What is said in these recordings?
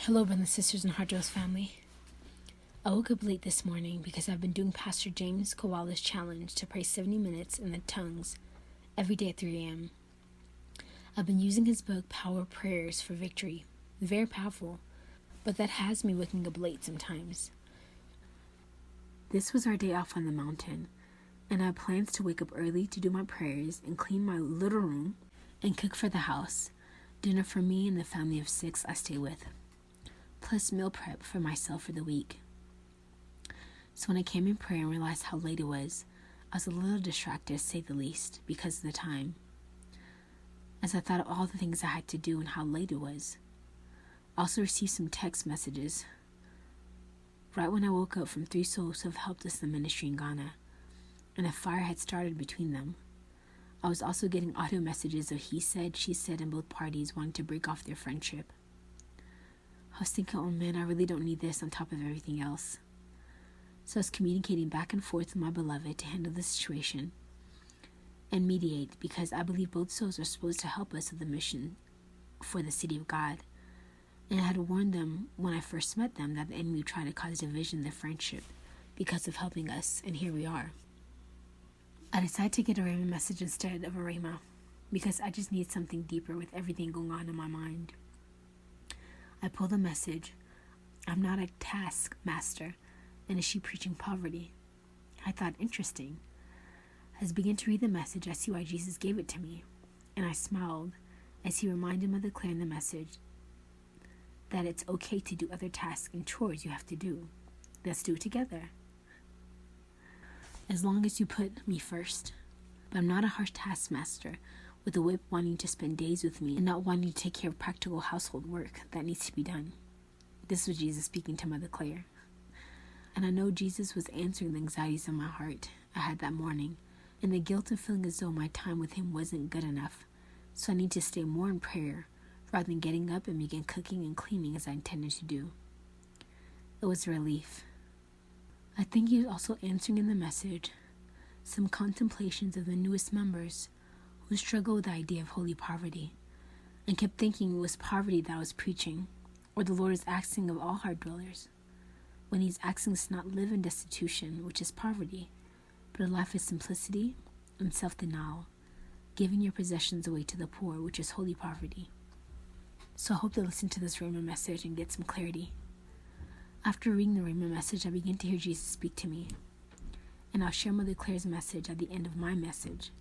Hello, brothers and sisters and Hard family. I woke up late this morning because I've been doing Pastor James Kowala's challenge to pray 70 minutes in the tongues every day at 3 a.m. I've been using his book, Power Prayers for Victory. Very powerful, but that has me waking up late sometimes. This was our day off on the mountain, and I had plans to wake up early to do my prayers and clean my little room and cook for the house, dinner for me and the family of 6 I stay with, plus meal prep for myself for the week. So when I came in prayer and realized how late it was, I was a little distracted, to say the least, because of the time. As I thought of all the things I had to do and how late it was, I also received some text messages right when I woke up from 3 souls who have helped us in the ministry in Ghana, and a fire had started between them. I was also getting audio messages of he said, she said, and both parties wanting to break off their friendship. I was thinking, oh man, I really don't need this on top of everything else. So I was communicating back and forth with my beloved to handle the situation and mediate, because I believe both souls are supposed to help us with the mission for the city of God. And I had warned them when I first met them that the enemy would try to cause division in their friendship because of helping us, and here we are. I decided to get a Rhema message instead of a Rhema because I just need something deeper with everything going on in my mind. I pulled a message, I'm not a taskmaster, and is she preaching poverty? I thought, interesting. As I began to read the message, I see why Jesus gave it to me, and I smiled as he reminded me of declaring the message that it's okay to do other tasks and chores you have to do. Let's do it together. As long as you put me first. But I'm not a harsh taskmaster with a whip wanting to spend days with me and not wanting to take care of practical household work that needs to be done. This was Jesus speaking to Mother Claire. And I know Jesus was answering the anxieties in my heart I had that morning, and the guilt of feeling as though my time with him wasn't good enough. So I need to stay more in prayer rather than getting up and begin cooking and cleaning as I intended to do. It was a relief. I think he was also answering in the message some contemplations of the newest members who struggle with the idea of holy poverty and kept thinking it was poverty that I was preaching, or the Lord is asking of all heart dwellers, when he's asking us to not live in destitution, which is poverty, but a life of simplicity and self-denial, giving your possessions away to the poor, which is holy poverty. So I hope to listen to this Rhema message and get some clarity. After reading the Rhema message, I began to hear Jesus speak to me, and I'll share Mother Claire's message at the end of my message,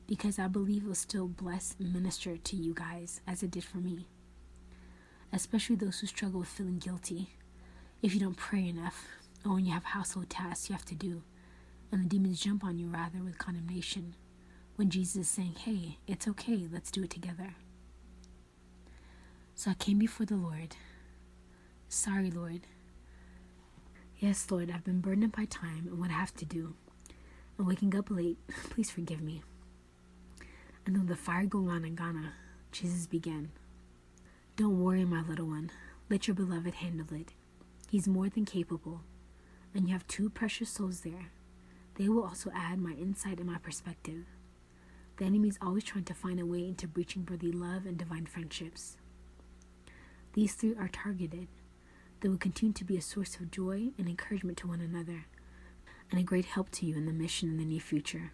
because I believe it will still bless and minister to you guys as it did for me, especially those who struggle with feeling guilty if you don't pray enough, or when you have household tasks you have to do, and the demons jump on you rather with condemnation, when Jesus is saying, hey, it's okay, let's do it together. So I came before the Lord. Sorry, Lord. Yes, Lord, I've been burdened by time and what I have to do, and waking up late. Please forgive me. And then the fire going on in Ghana, Jesus began. Don't worry, my little one. Let your beloved handle it. He's more than capable, and you have 2 precious souls there. They will also add my insight and my perspective. The enemy is always trying to find a way into breaching brotherly love and divine friendships. These 3 are targeted. They will continue to be a source of joy and encouragement to one another, and a great help to you in the mission in the near future.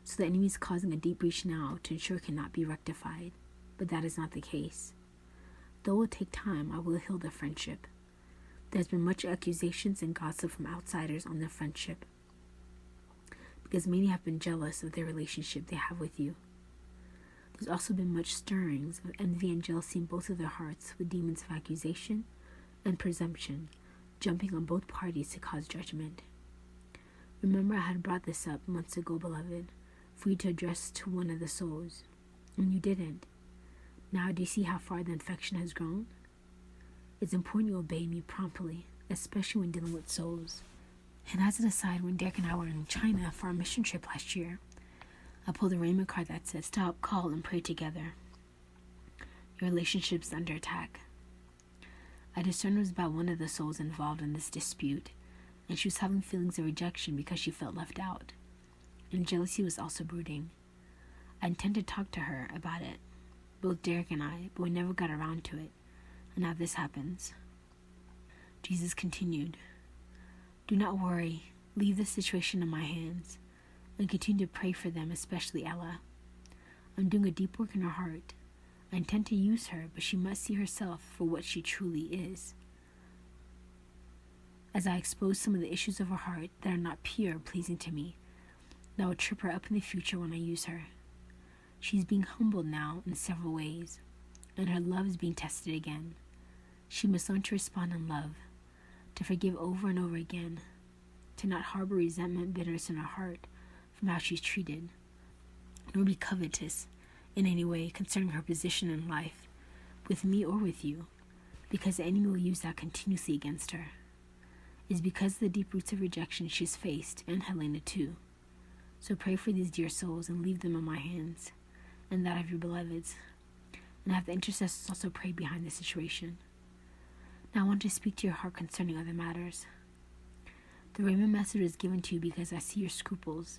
So the enemy is causing a deep breach now to ensure it cannot be rectified, but that is not the case. Though it will take time, I will heal the friendship. There's been much accusations and gossip from outsiders on their friendship, because many have been jealous of their relationship they have with you. There's also been much stirrings of envy and jealousy in both of their hearts, with demons of accusation and presumption jumping on both parties to cause judgment. Remember, I had brought this up months ago, beloved, for you to address to one of the souls, and you didn't. Now do you see how far the infection has grown? It's important you obey me promptly, especially when dealing with souls. And as an aside, when Derek and I were in China for our mission trip last year, I pulled a Rhema card that said, stop, call, and pray together. Your relationship's under attack. I discerned it was about one of the souls involved in this dispute, and she was having feelings of rejection because she felt left out, and jealousy was also brooding. I intended to talk to her about it, both Derek and I, but we never got around to it, And now this happens. Jesus continued, "Do not worry. Leave the situation in my hands and continue to pray for them, especially Ella. I'm doing a deep work in her heart. I intend to use her, but she must see herself for what she truly is. As I expose some of the issues of her heart that are not pure or pleasing to me, that will trip her up in the future when I use her. She's being humbled now in several ways, and her love is being tested again. She must learn to respond in love, to forgive over and over again, to not harbor resentment, bitterness in her heart from how she's treated, nor be covetous in any way concerning her position in life, with me or with you, because the enemy will use that continuously against her. It's because of the deep roots of rejection she's faced, and Helena too. So pray for these dear souls and leave them in my hands, and that of your beloveds, and have the intercessors also pray behind the situation. Now I want to speak to your heart concerning other matters. The Rhema message was given to you because I see your scruples,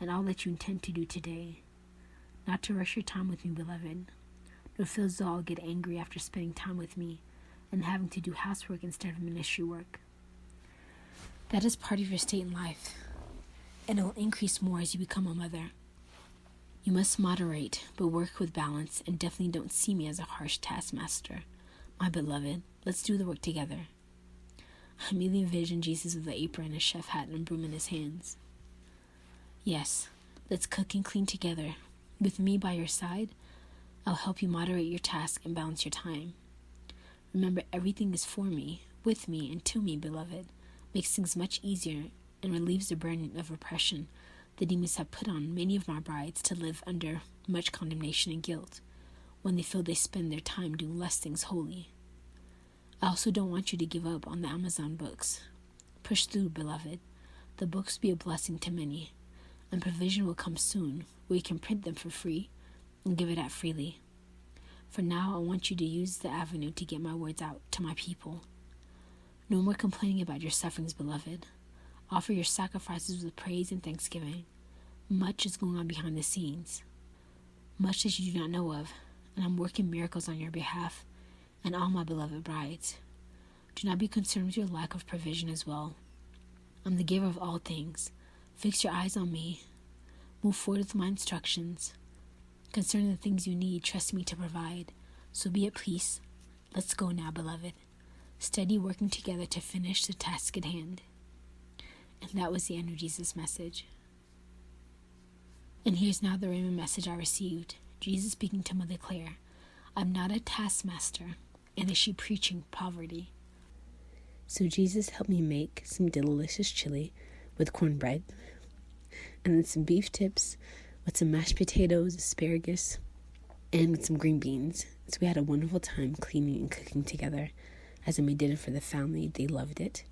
and all that you intend to do today. Not to rush your time with me, beloved, nor feel as though I'll get angry after spending time with me and having to do housework instead of ministry work. That is part of your state in life, and it will increase more as you become a mother. You must moderate, but work with balance, and definitely don't see me as a harsh taskmaster. My beloved, let's do the work together." I immediately envisioned Jesus with an apron, a chef hat, and a broom in his hands. "Yes, let's cook and clean together. With me by your side, I'll help you moderate your task and balance your time. Remember, everything is for me, with me, and to me, beloved. Makes things much easier and relieves the burden of oppression the demons have put on many of my brides to live under much condemnation and guilt when they feel they spend their time doing less things holy. I also don't want you to give up on the Amazon books. Push through, beloved. The books will be a blessing to many, and provision will come soon where you can print them for free and give it out freely. For now, I want you to use the avenue to get my words out to my people. No more complaining about your sufferings, beloved. Offer your sacrifices with praise and thanksgiving. Much is going on behind the scenes, much that you do not know of, and I'm working miracles on your behalf and all my beloved brides. Do not be concerned with your lack of provision as well. I'm the giver of all things. Fix your eyes on me. Move forward with my instructions. Concerning the things you need, trust me to provide. So be at peace. Let's go now, beloved. Steady working together to finish the task at hand." And that was the end of Jesus' message. And here's now the Rhema message I received. Jesus speaking to Mother Claire. "I'm not a taskmaster, and is she preaching poverty?" So Jesus helped me make some delicious chili with cornbread, and then some beef tips with some mashed potatoes, asparagus, and with some green beans. So we had a wonderful time cleaning and cooking together. As we did it for the family, they loved it.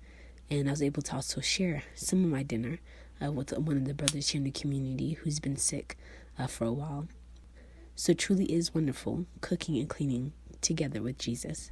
And I was able to also share some of my dinner with one of the brothers here in the community who's been sick for a while. So it truly is wonderful cooking and cleaning together with Jesus.